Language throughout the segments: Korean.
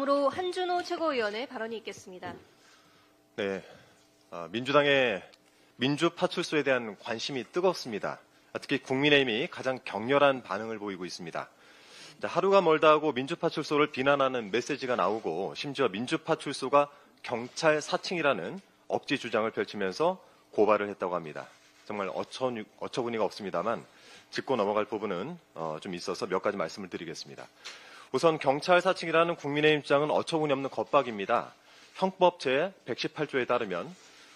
다음으로 한준호 최고위원의 발언이 있겠습니다. 네, 민주당의 민주파출소에 대한 관심이 뜨겁습니다. 특히 국민의힘이 가장 격렬한 반응을 보이고 있습니다. 하루가 멀다 하고 민주파출소를 비난하는 메시지가 나오고 심지어 민주파출소가 경찰 사칭이라는 억지 주장을 펼치면서 고발을 했다고 합니다. 정말 어처구니가 없습니다만 짚고 넘어갈 부분은 좀 있어서 몇 가지 말씀을 드리겠습니다. 우선 경찰 사칭이라는 국민의힘 입장은 어처구니 없는 겁박입니다. 형법 제118조에 따르면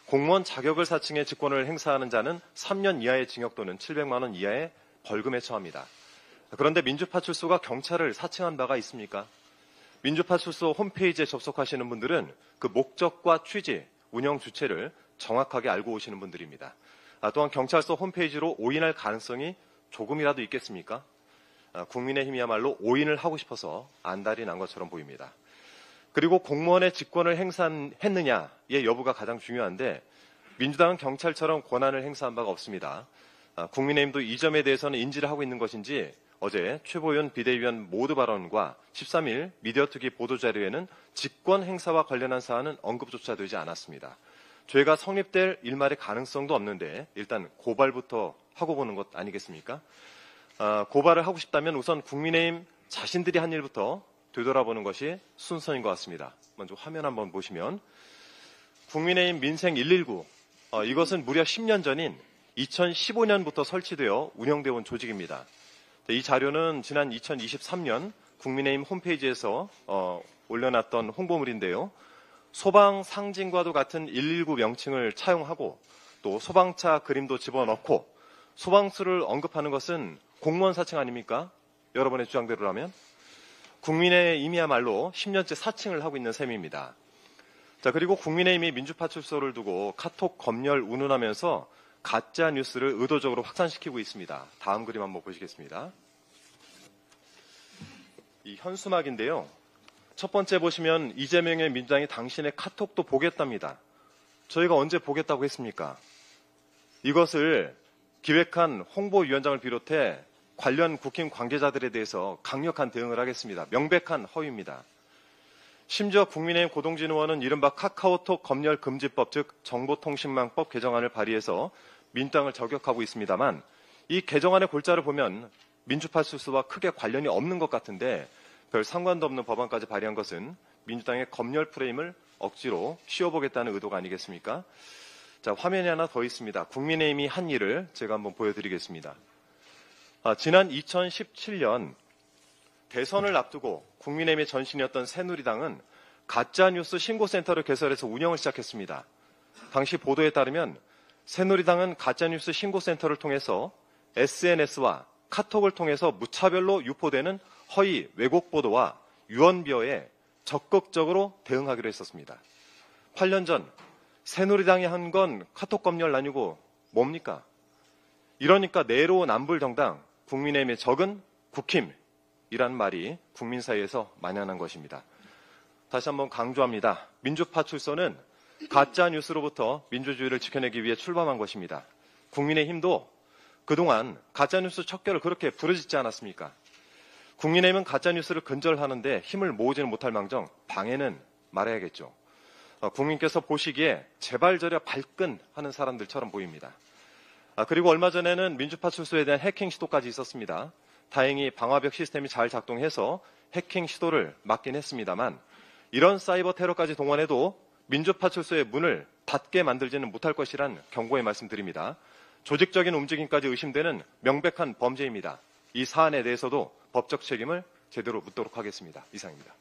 공무원 자격을 사칭해 직권을 행사하는 자는 3년 이하의 징역 또는 700만 원 이하의 벌금에 처합니다. 그런데 민주파출소가 경찰을 사칭한 바가 있습니까? 민주파출소 홈페이지에 접속하시는 분들은 그 목적과 취지, 운영 주체를 정확하게 알고 오시는 분들입니다. 또한 경찰서 홈페이지로 오인할 가능성이 조금이라도 있겠습니까? 국민의힘이야말로 오인을 하고 싶어서 안달이 난 것처럼 보입니다. 그리고 공무원의 직권을 행사했느냐의 여부가 가장 중요한데 민주당은 경찰처럼 권한을 행사한 바가 없습니다. 국민의힘도 이 점에 대해서는 인지를 하고 있는 것인지 어제 최보위원 비대위원 모두 발언과 13일 미디어특위 보도자료에는 직권 행사와 관련한 사안은 언급조차 되지 않았습니다. 죄가 성립될 일말의 가능성도 없는데 일단 고발부터 하고 보는 것 아니겠습니까? 고발을 하고 싶다면 우선 국민의힘 자신들이 한 일부터 되돌아보는 것이 순서인 것 같습니다. 먼저 화면 한번 보시면 국민의힘 민생 119 이것은 무려 10년 전인 2015년부터 설치되어 운영되어 온 조직입니다. 이 자료는 지난 2023년 국민의힘 홈페이지에서 올려놨던 홍보물인데요. 소방 상징과도 같은 119 명칭을 차용하고 또 소방차 그림도 집어넣고 소방수를 언급하는 것은 공무원 사칭 아닙니까? 여러분의 주장대로라면? 국민의힘이야말로 10년째 사칭을 하고 있는 셈입니다. 자, 그리고 국민의힘이 민주파출소를 두고 카톡 검열 운운하면서 가짜 뉴스를 의도적으로 확산시키고 있습니다. 다음 그림 한번 보시겠습니다. 이 현수막인데요. 첫 번째 보시면 이재명의 민주당이 당신의 카톡도 보겠답니다. 저희가 언제 보겠다고 했습니까? 이것을 기획한 홍보위원장을 비롯해 관련 국힘 관계자들에 대해서 강력한 대응을 하겠습니다. 명백한 허위입니다. 심지어 국민의힘 고동진 의원은 이른바 카카오톡 검열 금지법 즉 정보통신망법 개정안을 발의해서 민주당을 저격하고 있습니다만 이 개정안의 골자를 보면 민주파출소와 크게 관련이 없는 것 같은데 별 상관도 없는 법안까지 발의한 것은 민주당의 검열 프레임을 억지로 씌워보겠다는 의도가 아니겠습니까? 자, 화면이 하나 더 있습니다. 국민의힘이 한 일을 제가 한번 보여드리겠습니다. 지난 2017년 대선을 앞두고 국민의힘의 전신이었던 새누리당은 가짜뉴스 신고센터를 개설해서 운영을 시작했습니다. 당시 보도에 따르면 새누리당은 가짜뉴스 신고센터를 통해서 SNS와 카톡을 통해서 무차별로 유포되는 허위 왜곡 보도와 유언비어에 적극적으로 대응하기로 했었습니다. 8년 전 새누리당이 한 건 카톡 검열 아니고 뭡니까? 이러니까 내로남불정당 국민의힘의 적은 국힘이란 말이 국민 사이에서 만연한 것입니다. 다시 한번 강조합니다. 민주파출소는 가짜뉴스로부터 민주주의를 지켜내기 위해 출범한 것입니다. 국민의힘도 그동안 가짜뉴스 척결을 그렇게 부르짖지 않았습니까? 국민의힘은 가짜뉴스를 근절하는데 힘을 모으지는 못할 망정 방해는 말해야겠죠. 국민께서 보시기에 제발 저려 발끈하는 사람들처럼 보입니다. 그리고 얼마 전에는 민주파출소에 대한 해킹 시도까지 있었습니다. 다행히 방화벽 시스템이 잘 작동해서 해킹 시도를 막긴 했습니다만 이런 사이버 테러까지 동원해도 민주파출소의 문을 닫게 만들지는 못할 것이란 경고의 말씀드립니다. 조직적인 움직임까지 의심되는 명백한 범죄입니다. 이 사안에 대해서도 법적 책임을 제대로 묻도록 하겠습니다. 이상입니다.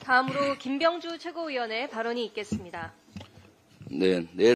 다음으로 김병주 최고위원의 발언이 있겠습니다. 네.